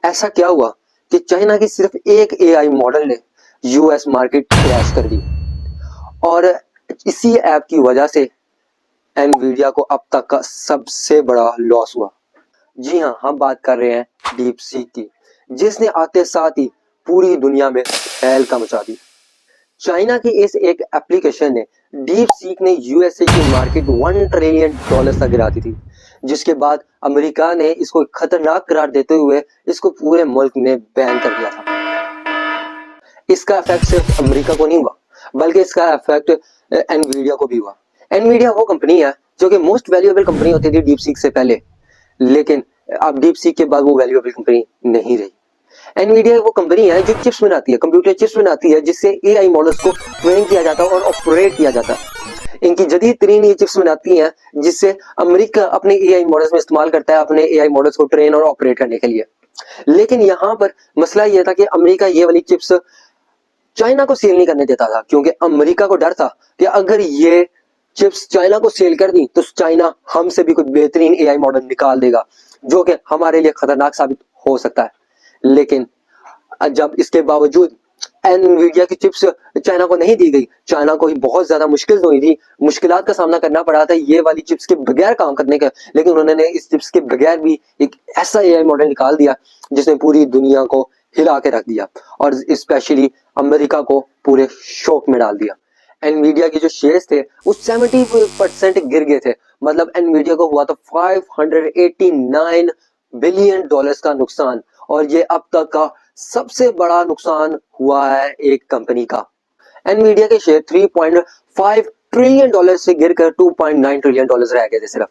ऐसा क्या हुआ कि चाइना की सिर्फ एक एआई मॉडल ने यूएस मार्केट क्रैश कर दी और इसी ऐप की वजह से एनवीडिया को अब तक का सबसे बड़ा लॉस हुआ। जी हाँ, हम बात कर रहे हैं डीप सीक की, जिसने आते साथ ही पूरी दुनिया में तहलका मचा दी। चाइना की इस एक एप्लीकेशन ने डीप सीक ने यूएसए की मार्केट $1 ट्रिलियन तक गिरा दी थी, जिसके बाद अमेरिका ने इसको खतरनाक करार देते हुए इसको पूरे मुल्क में बैन कर दिया था। इसका इफेक्ट सिर्फ अमेरिका को नहीं हुआ, बल्कि इसका इफेक्ट एनवीडिया को भी हुआ। एनवीडिया वो कंपनी है जो कि मोस्ट वैल्यूएबल कंपनी होती थी डीप सीक से पहले, लेकिन अब डीप सीक के बाद वो वैल्यूएबल कंपनी नहीं रही। एनवीडिया वो कंपनी है जो चिप्स बनाती है, कंप्यूटर चिप्स बनाती है, जिससे एआई मॉडल्स को ट्रेन किया जाता है और ऑपरेट किया जाता है। इनकी जदीद तरीन ये चिप्स बनाती हैं जिससे अमेरिका अपने एआई मॉडल्स में इस्तेमाल करता है अपने एआई मॉडल्स को ट्रेन और ऑपरेट करने के लिए। लेकिन यहाँ पर मसला ये था कि अमेरिका ये वाली चिप्स चाइना को सेल नहीं करने देता था, क्योंकि अमेरिका को डर था कि अगर ये चिप्स चाइना को सेल कर दी तो चाइना हमसे भी कुछ बेहतरीन एआई मॉडल निकाल देगा जो कि हमारे लिए खतरनाक साबित हो सकता है। लेकिन जब इसके बावजूद एनवीडिया की चिप्स चाइना को नहीं दी गई, चाइना को ही बहुत ज्यादा मुश्किल हुई थी, मुश्किलात का सामना करना पड़ा था ये वाली चिप्स के बगैर काम करने का। लेकिन उन्होंने इस चिप्स के बगैर भी एक ऐसा एआई मॉडल निकाल दिया जिसने पूरी दुनिया को हिला के रख दिया और स्पेशली अमेरिका को पूरे शौक में डाल दिया। एनवीडिया के जो शेयर्स थे वो 70% गिर गए थे। मतलब एनवीडिया को हुआ था $589 बिलियन का नुकसान, और ये अब तक का सबसे बड़ा नुकसान हुआ है एक कंपनी का। एनवीडिया के शेयर $3.5 ट्रिलियन से गिरकर $2.9 ट्रिलियन रह गए थे सिर्फ।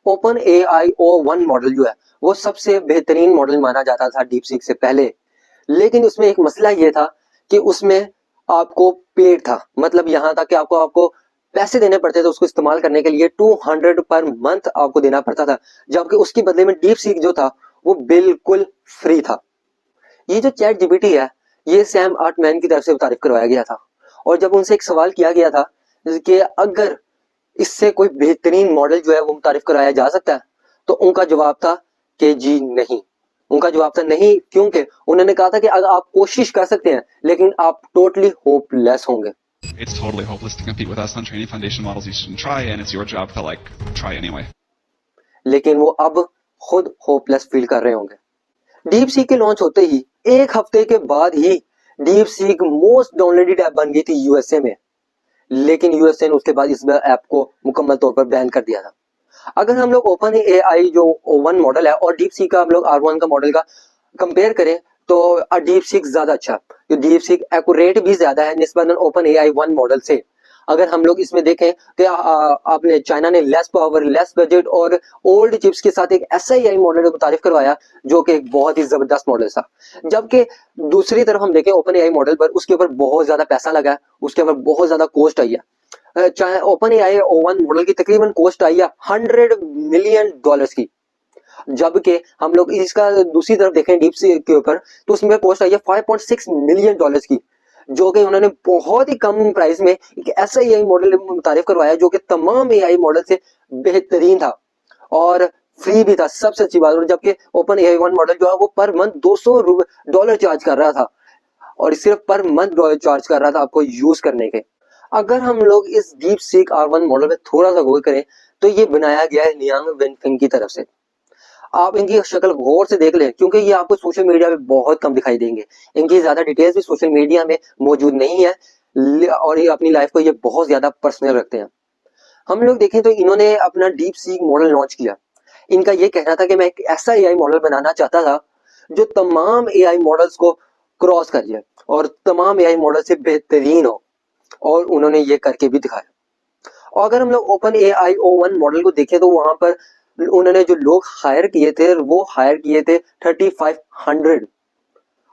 ओपन एआई O1 मॉडल जो है वो सबसे बेहतरीन मॉडल माना जाता था डीप सीक से पहले, लेकिन उसमें एक मसला ये था कि उसमें आपको पेड था, मतलब यहाँ तक कि आपको पैसे देने पड़ते थे उसको इस्तेमाल करने के लिए। 200 पर मंथ आपको देना पड़ता था, जबकि उसके बदले में डीप सीक जो था वो बिल्कुल फ्री था। ये जो चैट जीपीटी है ये सैम आल्टमैन की तरफ से तारीफ करवाया गया था, और जब उनसे एक सवाल किया गया था कि अगर इससे कोई बेहतरीन मॉडल जो है वो तारीफ कराया जा सकता है, तो उनका जवाब था कि जी नहीं। उनका जवाब था नहीं, क्योंकि उन्होंने कहा था कि अगर आप कोशिश कर सकते हैं लेकिन आप टोटली होपलेस होंगे। It's totally hopeless to compete with us on training foundation models you shouldn't try, and it's your job to like try anyway. लेकिन वो अब खुद होपलेस फील कर रहे होंगे। डीप सीक के लॉन्च होते ही एक हफ्ते के बाद ही DeepSeek most downloaded app बन गई थी यूएसए में, लेकिन यूएसए ने उसके बाद इस ऐप को मुकम्मल तौर पर बैन कर दिया था। अगर हम लोग ओपन एआई जो O1 मॉडल है और डीप सीक का हम लोग R1 का मॉडल का कंपेयर करें तो डीप सीक ज्यादा अच्छा, तो डीप सीक एक्यूरेट भी ज्यादा है निस्बतन ओपन एआई 1 मॉडल से। अगर हम लोग इसमें देखें कि आपने चाइना ने लेस पावर, लेस बजट और ओल्ड चिप्स के साथ एक ऐसा एआई मॉडल को तारीफ करवाया जो कि एक बहुत ही जबरदस्त मॉडल था। जबकि दूसरी तरफ हम देखें ओपन एआई मॉडल पर उसके ऊपर बहुत ज्यादा पैसा लगा है, उसके ऊपर बहुत ज्यादा कॉस्ट आई है। ओपन एआई O1 मॉडल की तकरीबन कॉस्ट आई है $100 मिलियन की, जबकि हम लोग इसका दूसरी तरफ देखें डीप सीक के ऊपर तो उसमें कॉस्ट आई है $5.6 मिलियन की, जो कि उन्होंने बहुत ही कम प्राइस में एक ऐसा एआई मॉडल तारीफ करवाया जो कि तमाम एआई मॉडल से बेहतरीन था और फ्री भी था, सबसे अच्छी बात। जबकि ओपन एआई 1 मॉडल जो है वो पर मंथ $200 चार्ज कर रहा था, और सिर्फ पर मंथ चार्ज कर रहा था आपको यूज करने के। अगर हम लोग इस डीप सीक R1 मॉडल में थोड़ा सा गौर करें तो ये बनाया गया है लियांग वेनफिंग की तरफ से। आप इनकी शक्ल गौर से देख लें, क्योंकि ये आपको सोशल मीडिया पे बहुत कम दिखाई देंगे। इनकी ज्यादा डिटेल्स भी सोशल मीडिया में मौजूद नहीं है, और ये अपनी लाइफ को ये बहुत ज्यादा पर्सनल रखते हैं। हम लोग देखें तो इन्होंने अपना डीप सीक मॉडल लॉन्च किया। इनका ये कहना था कि मैं एक ऐसा एआई मॉडल बनाना चाहता था जो तमाम एआई मॉडल्स को क्रॉस कर जाए और तमाम एआई मॉडल से बेहतरीन हो, और उन्होंने ये करके भी दिखाया। और अगर हम लोग ओपन एआई O1 मॉडल को देखें तो वहां पर उन्होंने जो लोग हायर किए थे वो हायर किए थे 3500,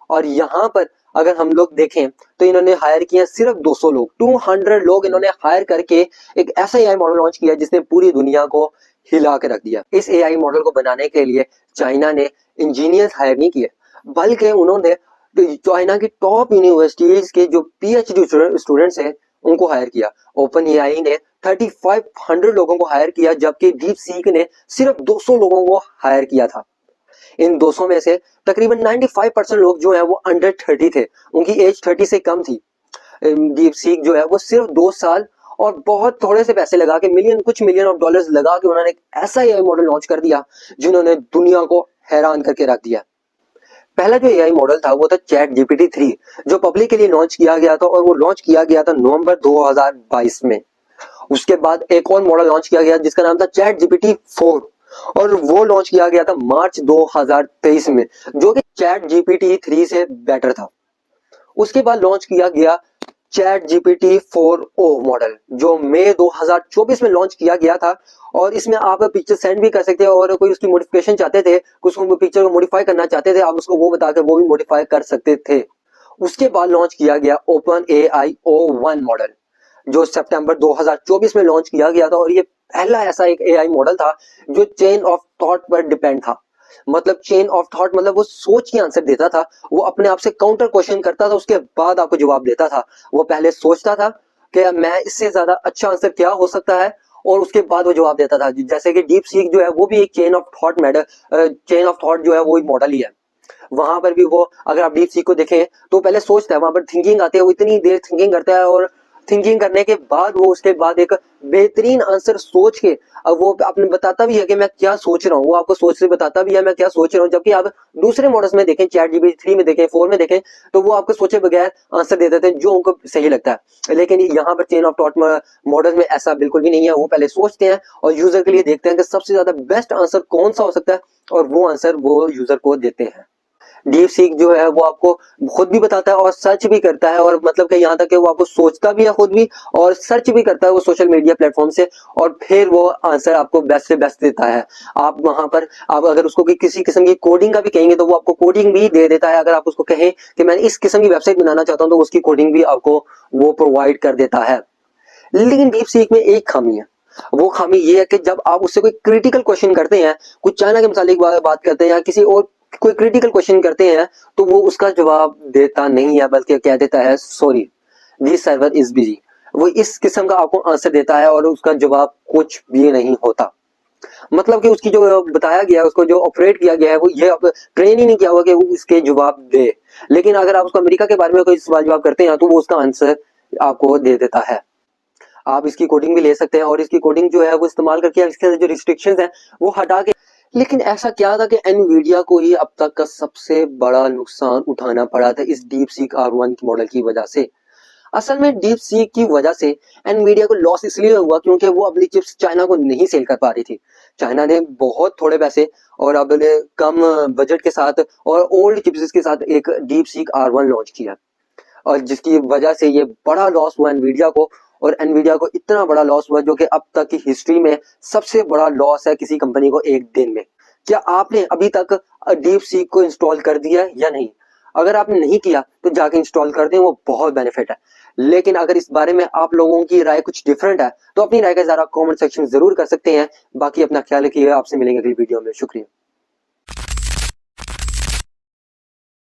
और यहाँ पर अगर हम लोग देखें तो इन्होंने हायर किया सिर्फ 200 लोग, 200 लोग इन्होंने हायर करके एक ऐसा एआई मॉडल लॉन्च किया जिसने पूरी दुनिया को हिला के रख दिया। इस एआई मॉडल को बनाने के लिए चाइना ने इंजीनियर्स हायर नहीं किए, बल्कि उन्होंने चाइना की टॉप यूनिवर्सिटीज के जो पीएचडी स्टूडेंट्स हैं उनको हायर किया। ओपन एआई ने 3500 लोगों को हायर किया, जबकि डीप सीक ने सिर्फ 200 लोगों को हायर किया था। इन 200 में से तकरीबन 95% लोग जो है वो अंडर 30 थे, उनकी एज 30 से कम थी। डीप सीक जो है वो सिर्फ 2 साल और बहुत थोड़े से पैसे लगा के कुछ मिलियन ऑफ डॉलर्स लगा के उन्होंने एक ऐसा एआई मॉडल लॉन्च कर दिया जिन्होंने दुनिया को हैरान करके रख दिया। पहला जो एआई मॉडल था वो था चैट जीपीटी 3, जो पब्लिक के लिए लॉन्च किया गया था और वो लॉन्च किया गया था नवंबर 2022 में। उसके बाद एक और मॉडल लॉन्च किया गया जिसका नाम था चैट जीपीटी 4 और वो लॉन्च किया गया था मार्च 2023 में, जो कि चैट जीपीटी 3 से बेटर था। उसके बाद लॉन्च किया गया चैट जीपीटी 4o मॉडल, जो मई 2024 में लॉन्च किया गया था। और इसमें आप पिक्चर सेंड भी कर सकते हैं और कोई उसकी मॉडिफिकेशन चाहते थे, कुछ पिक्चर को मॉडिफाई करना चाहते थे, आप उसको वो बताकर वो भी मॉडिफाई कर सकते थे। उसके बाद लॉन्च किया गया ओपन एआई O1 मॉडल, जो सितंबर 2024 में लॉन्च किया गया था। और ये पहला ऐसा एक एआई मॉडल था जो चेन ऑफ थॉट पर डिपेंड था। मतलब चेन ऑफ थॉट मतलब वो सोच के आंसर देता था, वो अपने आप से काउंटर क्वेश्चन करता था, उसके बाद आपको जवाब देता था। वो पहले सोचता था कि मैं इससे ज्यादा अच्छा आंसर क्या हो सकता है और उसके बाद वो जवाब देता था। जैसे कि डीप सीक जो है वो भी एक चेन ऑफ थॉट जो है वो एक मॉडल ही है। वहां पर भी वो, अगर आप डीप सीक को देखें तो पहले सोचता है, वहां पर थिंकिंग आती है, वो इतनी देर थिंकिंग करता है और थिंकिंग करने के बाद वो उसके बाद एक बेहतरीन आंसर सोच के अब वो आपने बताता भी है कि मैं क्या सोच रहा हूँ, वो आपको सोच से बताता भी है मैं क्या सोच रहा हूँ। जबकि आप दूसरे मॉडल्स में देखें, चैट जीपीटी 3 में देखें, 4 में देखें, तो वो आपको सोचे बगैर आंसर दे देते हैं जो उनको सही लगता है। लेकिन यहाँ पर चेन ऑफ थॉट मॉडल में ऐसा बिल्कुल भी नहीं है। वो पहले सोचते हैं और यूजर के लिए देखते हैं कि सबसे ज्यादा बेस्ट आंसर कौन सा हो सकता है और वो आंसर वो यूजर को देते हैं। डीप सीक जो है वो आपको खुद भी बताता है और सर्च भी करता है, और मतलब कि यहाँ तक कि वो आपको सोचता भी है खुद भी और सर्च भी करता है वो सोशल मीडिया प्लेटफॉर्म से, और फिर वो आंसर आपको बेस्ट से बेस्ट देता है। आप वहां पर आप अगर उसको किसी किस्म की कोडिंग का भी कहेंगे तो वो आपको कोडिंग भी दे देता है। अगर आप उसको कहें कि मैं इस किस्म की वेबसाइट बनाना चाहता हूँ तो उसकी कोडिंग भी आपको वो प्रोवाइड कर देता है। लेकिन डीप सीक में एक खामी है, वो खामी ये है कि जब आप उससे कोई क्रिटिकल क्वेश्चन करते हैं, कुछ चाइना के मसाले की बात करते हैं या किसी और कोई क्रिटिकल क्वेश्चन करते हैं, तो वो उसका जवाब देता नहीं है, बल्कि कह देता है sorry this server is busy. वो इस किस्म का आपको आंसर देता है और उसका जवाब कुछ भी नहीं होता। मतलब कि उसकी जो बताया गया है, उसको जो ऑपरेट किया गया है, वो ये ट्रेन ही नहीं किया हुआ कि वो इसके जवाब दे। लेकिन अगर आप उसको अमेरिका के बारे में कोई सवाल जवाब करते हैं तो वो उसका आंसर आपको दे देता है। आप इसकी कोडिंग भी ले सकते हैं और इसकी कोडिंग जो है वो इस्तेमाल करके इसके जो रिस्ट्रिक्शंस हैं वो हटा के। लेकिन ऐसा क्या था कि एनवीडिया को ही अब तक का सबसे बड़ा नुकसान उठाना पड़ा था इस डीप सीक R1 मॉडल की वजह से। असल में डीप सीक की वजह से एनवीडिया को लॉस इसलिए हुआ क्योंकि वो अपनी चिप्स चाइना को नहीं सेल कर पा रही थी। चाइना ने बहुत थोड़े पैसे और अपने कम बजट के साथ और ओल्ड चिप्स के साथ एक डीप सीक R1 लॉन्च किया, और जिसकी वजह से ये बड़ा लॉस हुआ एनवीडिया को। और एनवीडिया को इतना बड़ा लॉस हुआ जो कि अब तक की हिस्ट्री में सबसे बड़ा लॉस है किसी कंपनी को एक दिन में। क्या आपने अभी तक डीप सीक को इंस्टॉल कर दिया या नहीं? अगर आपने नहीं किया तो जाके इंस्टॉल कर दें, वो बहुत बेनिफिट है। लेकिन अगर इस बारे में आप लोगों की राय कुछ डिफरेंट है तो अपनी राय का जरा कमेंट सेक्शन जरूर कर सकते हैं। बाकी अपना ख्याल रखिएगा, आपसे मिलेंगे अगली वीडियो में। शुक्रिया।